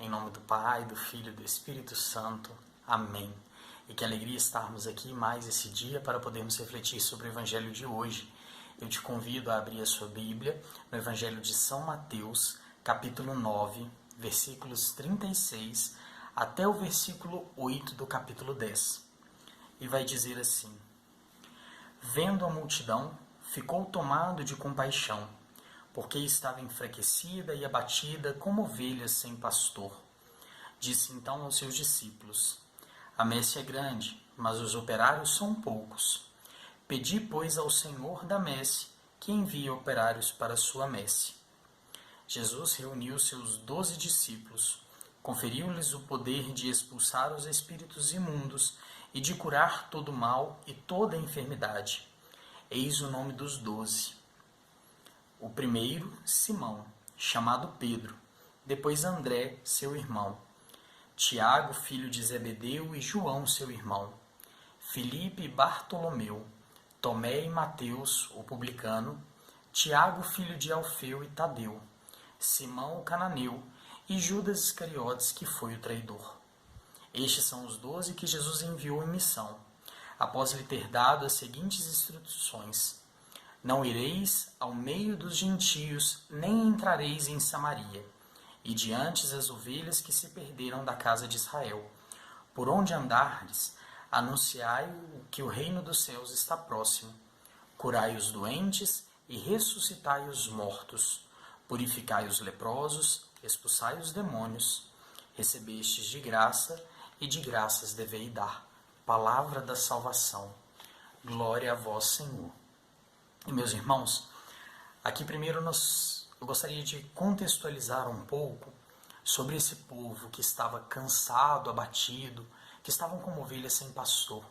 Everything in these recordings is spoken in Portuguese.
Em nome do Pai, do Filho e do Espírito Santo. Amém. E que alegria estarmos aqui mais esse dia para podermos refletir sobre o Evangelho de hoje. Eu te convido a abrir a sua Bíblia no Evangelho de São Mateus, capítulo 9, versículos 36 até o versículo 8 do capítulo 10. E vai dizer assim: Vendo a multidão, ficou tomado de compaixão, porque estava enfraquecida e abatida como ovelhas sem pastor. Disse então aos seus discípulos: A messe é grande, mas os operários são poucos. Pedi, pois, ao Senhor da messe que envie operários para a sua messe. Jesus reuniu seus 12 discípulos, conferiu-lhes o poder de expulsar os espíritos imundos e de curar todo mal e toda enfermidade. Eis o nome dos 12. O primeiro, Simão, chamado Pedro, depois André, seu irmão, Tiago, filho de Zebedeu, e João, seu irmão, Filipe e Bartolomeu, Tomé e Mateus, o publicano, Tiago, filho de Alfeu e Tadeu, Simão, o cananeu, e Judas Iscariotes, que foi o traidor. Estes são os 12 que Jesus enviou em missão, após lhe ter dado as seguintes instruções: Não ireis ao meio dos gentios, nem entrareis em Samaria, e diante as ovelhas que se perderam da casa de Israel. Por onde andardes, anunciai que o reino dos céus está próximo. Curai os doentes e ressuscitai os mortos. Purificai os leprosos, expulsai os demônios. Recebestes de graça, e de graças deveis dar. Palavra da salvação. Glória a vós, Senhor. E, meus irmãos, aqui primeiro eu gostaria de contextualizar um pouco sobre esse povo que estava cansado, abatido, que estavam como ovelhas sem pastor.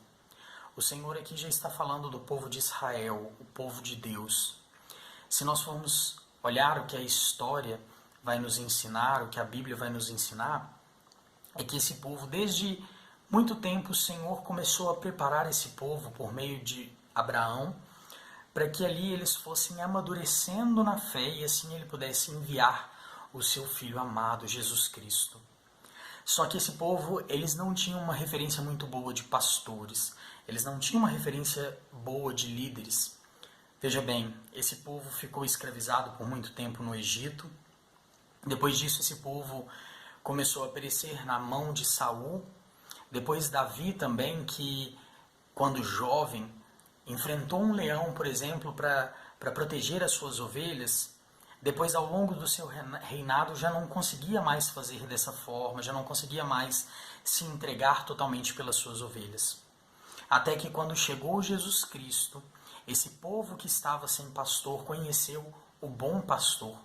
O Senhor aqui já está falando do povo de Israel, o povo de Deus. Se nós formos olhar o que a história vai nos ensinar, o que a Bíblia vai nos ensinar, é que esse povo, desde muito tempo, o Senhor começou a preparar esse povo por meio de Abraão, para que ali eles fossem amadurecendo na fé e assim ele pudesse enviar o seu Filho amado, Jesus Cristo. Só que esse povo, eles não tinham uma referência muito boa de pastores, eles não tinham uma referência boa de líderes. Veja bem, esse povo ficou escravizado por muito tempo no Egito. Depois disso, esse povo começou a perecer na mão de Saul. Depois Davi também, que quando jovem enfrentou um leão, por exemplo, para proteger as suas ovelhas. Depois, ao longo do seu reinado, já não conseguia mais fazer dessa forma, já não conseguia mais se entregar totalmente pelas suas ovelhas. Até que quando chegou Jesus Cristo, esse povo que estava sem pastor conheceu o bom pastor.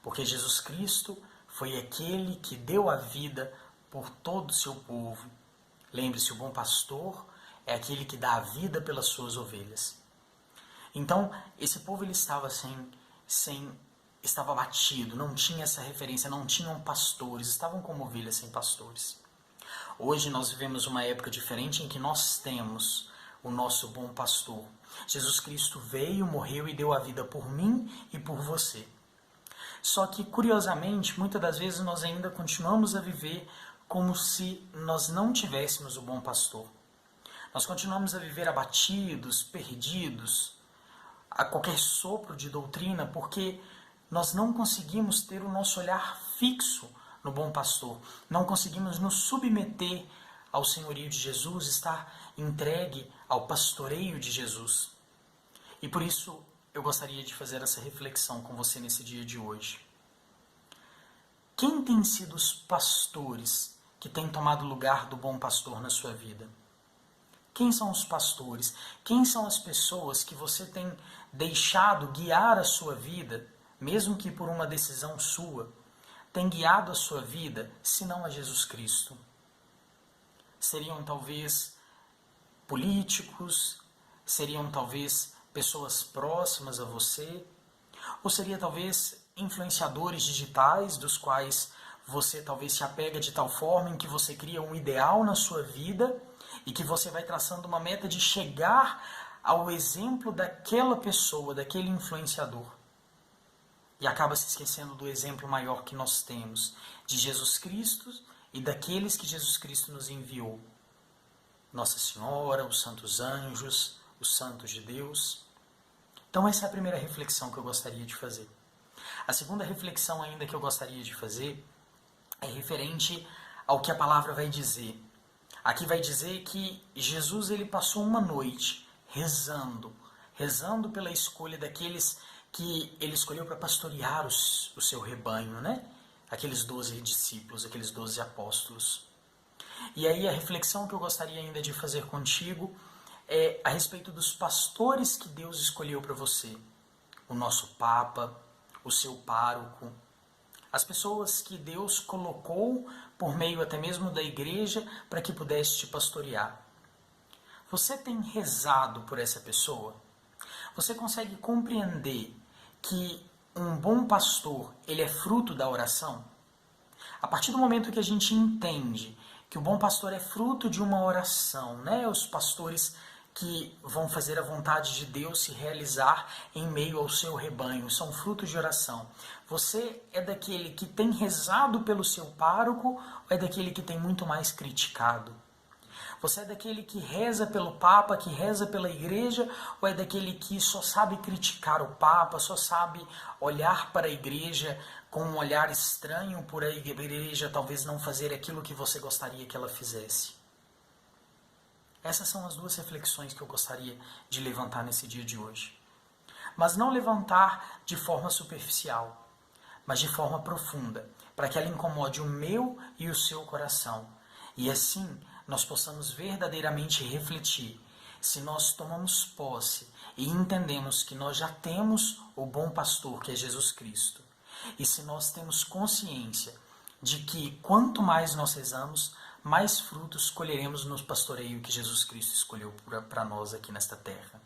Porque Jesus Cristo foi aquele que deu a vida por todo o seu povo. Lembre-se, o bom pastor é aquele que dá a vida pelas suas ovelhas. Então, esse povo ele estava estava abatido, não tinha essa referência, não tinham pastores, estavam como ovelhas sem pastores. Hoje nós vivemos uma época diferente em que nós temos o nosso bom pastor. Jesus Cristo veio, morreu e deu a vida por mim e por você. Só que, curiosamente, muitas das vezes nós ainda continuamos a viver como se nós não tivéssemos o bom pastor. Nós continuamos a viver abatidos, perdidos, a qualquer sopro de doutrina, porque nós não conseguimos ter o nosso olhar fixo no bom pastor. Não conseguimos nos submeter ao senhorio de Jesus, estar entregue ao pastoreio de Jesus. E por isso eu gostaria de fazer essa reflexão com você nesse dia de hoje. Quem tem sido os pastores que têm tomado o lugar do bom pastor na sua vida? Quem são os pastores? Quem são as pessoas que você tem deixado guiar a sua vida, mesmo que por uma decisão sua, tem guiado a sua vida, se não a Jesus Cristo? Seriam talvez políticos? Seriam talvez pessoas próximas a você? Ou seria talvez influenciadores digitais, dos quais você talvez se apega de tal forma em que você cria um ideal na sua vida e que você vai traçando uma meta de chegar ao exemplo daquela pessoa, daquele influenciador. e acaba se esquecendo do exemplo maior que nós temos, de Jesus Cristo e daqueles que Jesus Cristo nos enviou. Nossa Senhora, os santos anjos, os santos de Deus. Então essa é a primeira reflexão que eu gostaria de fazer. A segunda reflexão ainda que eu gostaria de fazer é referente ao que a palavra vai dizer. Aqui vai dizer que Jesus ele passou uma noite rezando pela escolha daqueles que ele escolheu para pastorear o seu rebanho, né? Aqueles 12 discípulos, aqueles 12 apóstolos. E aí a reflexão que eu gostaria ainda de fazer contigo é a respeito dos pastores que Deus escolheu para você. O nosso Papa, o seu pároco, as pessoas que Deus colocou por meio até mesmo da igreja para que pudesse te pastorear. Você tem rezado por essa pessoa? Você consegue compreender que um bom pastor, ele é fruto da oração? A partir do momento que a gente entende que o bom pastor é fruto de uma oração, né? Os pastores que vão fazer a vontade de Deus se realizar em meio ao seu rebanho, são frutos de oração. Você é daquele que tem rezado pelo seu pároco ou é daquele que tem muito mais criticado? Você é daquele que reza pelo Papa, que reza pela igreja, ou é daquele que só sabe criticar o Papa, só sabe olhar para a igreja com um olhar estranho por a igreja talvez não fazer aquilo que você gostaria que ela fizesse? Essas são as duas reflexões que eu gostaria de levantar nesse dia de hoje. Mas não levantar de forma superficial, mas de forma profunda, para que ela incomode o meu e o seu coração. E assim nós possamos verdadeiramente refletir se nós tomamos posse e entendemos que nós já temos o bom pastor, que é Jesus Cristo. E se nós temos consciência de que quanto mais nós rezamos, mais frutos colheremos no pastoreio que Jesus Cristo escolheu para nós aqui nesta terra.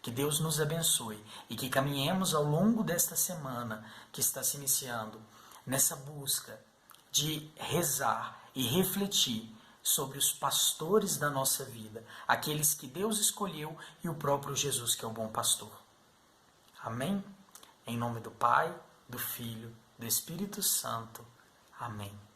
Que Deus nos abençoe e que caminhemos ao longo desta semana que está se iniciando nessa busca de rezar e refletir sobre os pastores da nossa vida, aqueles que Deus escolheu e o próprio Jesus que é o bom pastor. Amém? Em nome do Pai, do Filho, do Espírito Santo. Amém.